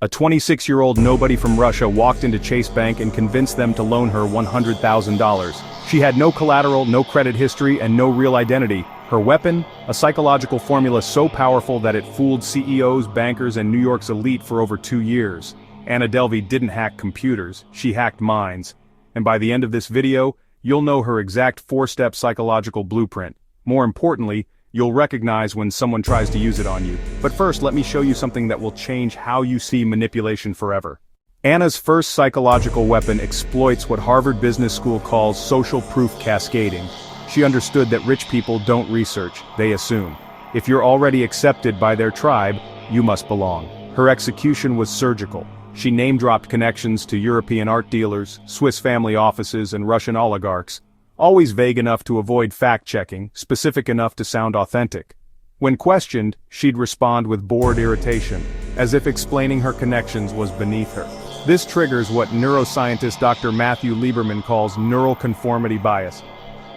A 26-year-old nobody from Russia walked into Chase Bank and convinced them to loan her $100,000. She had no collateral, no credit history, and no real identity. Her weapon? A psychological formula so powerful that it fooled CEOs, bankers, and New York's elite for over 2 years. Anna Delvey didn't hack computers, she hacked minds. And by the end of this video, you'll know her exact 4-step psychological blueprint. More importantly, you'll recognize when someone tries to use it on you. But first, let me show you something that will change how you see manipulation forever. Anna's first psychological weapon exploits what Harvard Business School calls social proof cascading. She understood that rich people don't research, they assume. If you're already accepted by their tribe, you must belong. Her execution was surgical. She name-dropped connections to European art dealers, Swiss family offices, and Russian oligarchs. Always vague enough to avoid fact-checking, specific enough to sound authentic. When questioned, she'd respond with bored irritation, as if explaining her connections was beneath her. This triggers what neuroscientist Dr. Matthew Lieberman calls neural conformity bias.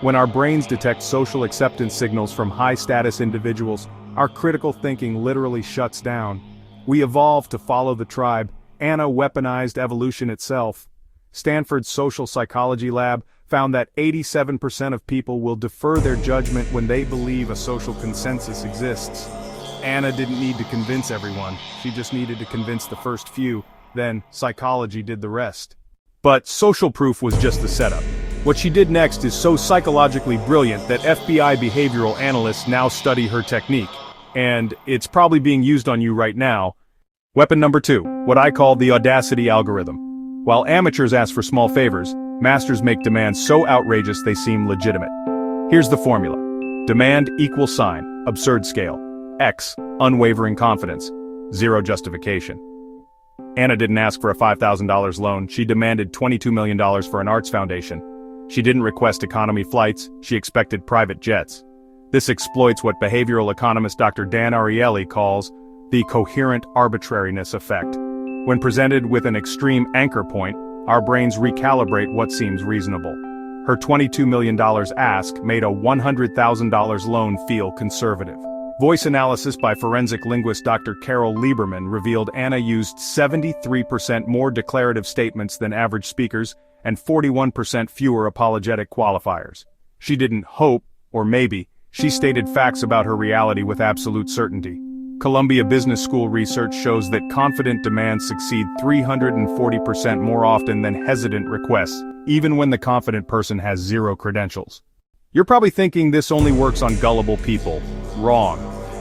When our brains detect social acceptance signals from high-status individuals, our critical thinking literally shuts down. We evolve to follow the tribe. Anna weaponized evolution itself. Stanford's social psychology lab found that 87% of people will defer their judgment when they believe a social consensus exists. Anna didn't need to convince everyone, she just needed to convince the first few, then psychology did the rest. But social proof was just the setup. What she did next is so psychologically brilliant that FBI behavioral analysts now study her technique. And it's probably being used on you right now. Weapon number 2, what I call the Audacity algorithm. While amateurs ask for small favors, masters make demands so outrageous they seem legitimate. Here's the formula. Demand equals sign, absurd scale. X, unwavering confidence. 0 justification. Anna didn't ask for a $5,000 loan, she demanded $22 million for an arts foundation. She didn't request economy flights, she expected private jets. This exploits what behavioral economist Dr. Dan Ariely calls the coherent arbitrariness effect. When presented with an extreme anchor point, our brains recalibrate what seems reasonable. Her $22 million ask made a $100,000 loan feel conservative. Voice analysis by forensic linguist Dr. Carol Lieberman revealed Anna used 73% more declarative statements than average speakers and 41% fewer apologetic qualifiers. She didn't hope, or maybe, she stated facts about her reality with absolute certainty. Columbia Business School research shows that confident demands succeed 340% more often than hesitant requests, even when the confident person has 0 credentials. You're probably thinking this only works on gullible people. Wrong.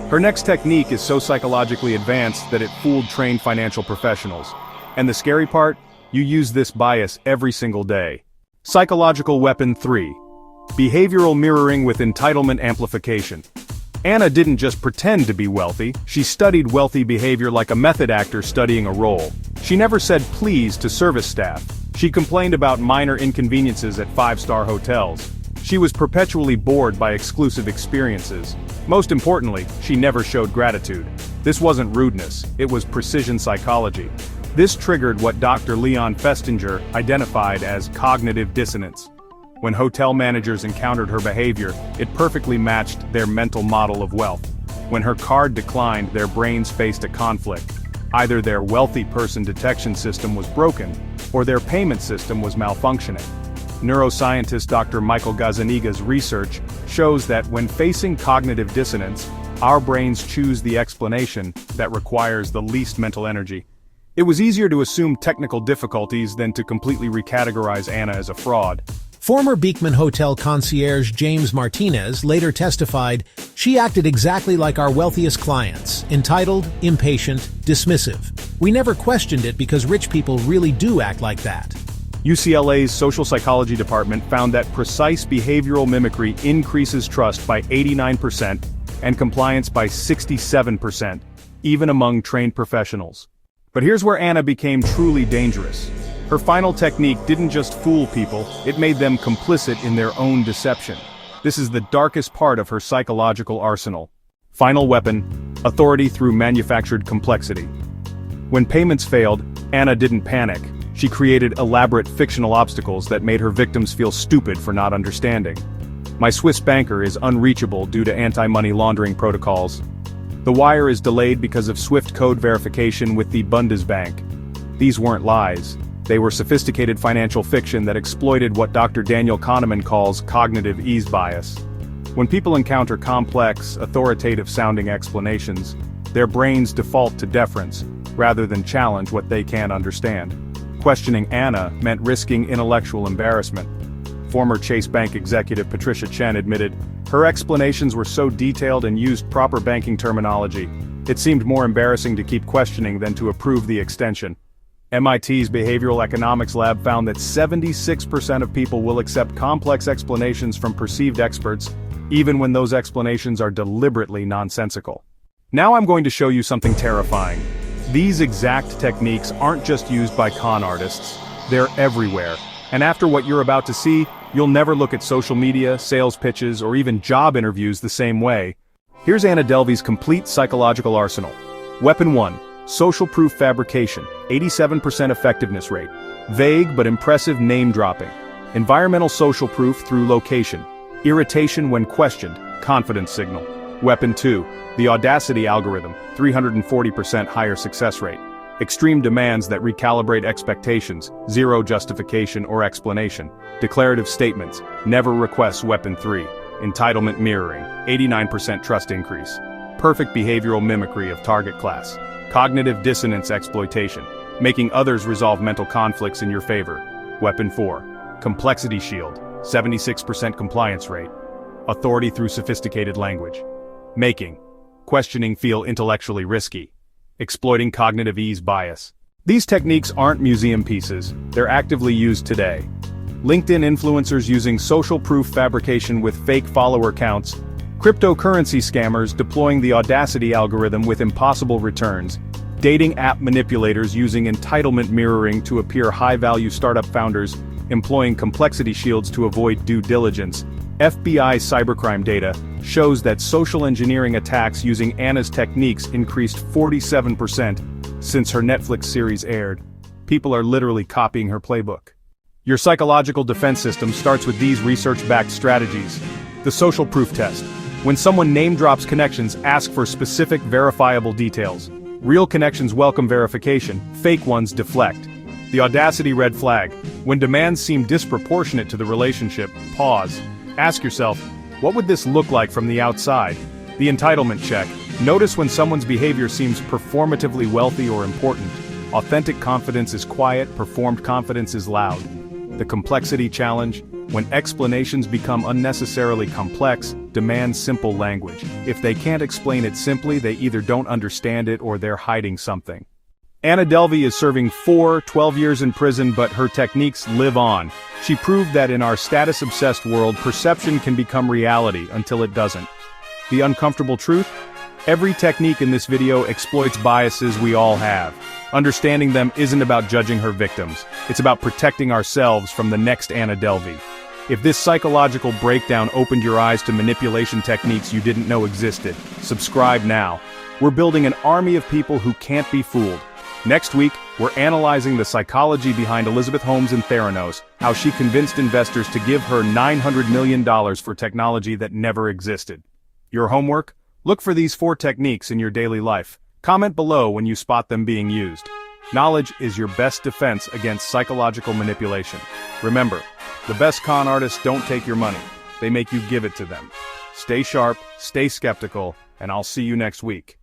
Her next technique is so psychologically advanced that it fooled trained financial professionals. And the scary part? You use this bias every single day. Psychological weapon 3. Behavioral mirroring with entitlement amplification. Anna didn't just pretend to be wealthy, she studied wealthy behavior like a method actor studying a role. She never said please to service staff. She complained about minor inconveniences at 5-star hotels. She was perpetually bored by exclusive experiences. Most importantly, she never showed gratitude. This wasn't rudeness, it was precision psychology. This triggered what Dr. Leon Festinger identified as cognitive dissonance. When hotel managers encountered her behavior, it perfectly matched their mental model of wealth. When her card declined, their brains faced a conflict. Either their wealthy person detection system was broken, or their payment system was malfunctioning. Neuroscientist Dr. Michael Gazzaniga's research shows that when facing cognitive dissonance, our brains choose the explanation that requires the least mental energy. It was easier to assume technical difficulties than to completely recategorize Anna as a fraud. Former Beekman Hotel concierge James Martinez later testified, "She acted exactly like our wealthiest clients, entitled, impatient, dismissive. We never questioned it because rich people really do act like that." UCLA's social psychology department found that precise behavioral mimicry increases trust by 89% and compliance by 67%, even among trained professionals. But here's where Anna became truly dangerous. Her final technique didn't just fool people, it made them complicit in their own deception. This is the darkest part of her psychological arsenal. Final weapon, authority through manufactured complexity. When payments failed, Anna didn't panic. She created elaborate fictional obstacles that made her victims feel stupid for not understanding. My Swiss banker is unreachable due to anti-money laundering protocols. The wire is delayed because of swift code verification with the Bundesbank. These weren't lies. They were sophisticated financial fiction that exploited what Dr. Daniel Kahneman calls cognitive ease bias. When people encounter complex, authoritative-sounding explanations, their brains default to deference, rather than challenge what they can't understand. Questioning Anna meant risking intellectual embarrassment. Former Chase Bank executive Patricia Chen admitted, her explanations were so detailed and used proper banking terminology, it seemed more embarrassing to keep questioning than to approve the extension. MIT's Behavioral Economics Lab found that 76% of people will accept complex explanations from perceived experts, even when those explanations are deliberately nonsensical. Now I'm going to show you something terrifying. These exact techniques aren't just used by con artists, they're everywhere. And after what you're about to see, you'll never look at social media, sales pitches, or even job interviews the same way. Here's Anna Delvey's complete psychological arsenal. Weapon 1. Social Proof Fabrication, 87% effectiveness rate. Vague but impressive name dropping. Environmental social proof through location. Irritation when questioned, confidence signal. Weapon 2. The Audacity algorithm, 340% higher success rate. Extreme demands that recalibrate expectations, zero justification or explanation. Declarative statements, never requests. Weapon 3. Entitlement mirroring, 89% trust increase. Perfect behavioral mimicry of target class. Cognitive dissonance exploitation, making others resolve mental conflicts in your favor. Weapon 4. Complexity shield, 76% compliance rate. Authority through sophisticated language. Making questioning feel intellectually risky. Exploiting cognitive ease bias. These techniques aren't museum pieces, they're actively used today. LinkedIn influencers using social proof fabrication with fake follower counts, cryptocurrency scammers deploying the Audacity algorithm with impossible returns, dating app manipulators using entitlement mirroring to appear high-value startup founders, employing complexity shields to avoid due diligence. FBI cybercrime data shows that social engineering attacks using Anna's techniques increased 47% since her Netflix series aired. People are literally copying her playbook. Your psychological defense system starts with these research-backed strategies. The social proof test. When someone name-drops connections, ask for specific, verifiable details. Real connections welcome verification, fake ones deflect. The Audacity red flag. When demands seem disproportionate to the relationship, pause. Ask yourself, what would this look like from the outside? The entitlement check. Notice when someone's behavior seems performatively wealthy or important. Authentic confidence is quiet, performed confidence is loud. The complexity challenge. When explanations become unnecessarily complex, demand simple language. If they can't explain it simply, they either don't understand it or they're hiding something. Anna Delvey is serving 12 years in prison, but her techniques live on. She proved that in our status-obsessed world, perception can become reality until it doesn't. The uncomfortable truth? Every technique in this video exploits biases we all have. Understanding them isn't about judging her victims. It's about protecting ourselves from the next Anna Delvey. If this psychological breakdown opened your eyes to manipulation techniques you didn't know existed, subscribe now. We're building an army of people who can't be fooled. Next week, we're analyzing the psychology behind Elizabeth Holmes and Theranos, how she convinced investors to give her $900 million for technology that never existed. Your homework? Look for these 4 techniques in your daily life. Comment below when you spot them being used. Knowledge is your best defense against psychological manipulation. Remember, the best con artists don't take your money, they make you give it to them. Stay sharp, stay skeptical, and I'll see you next week.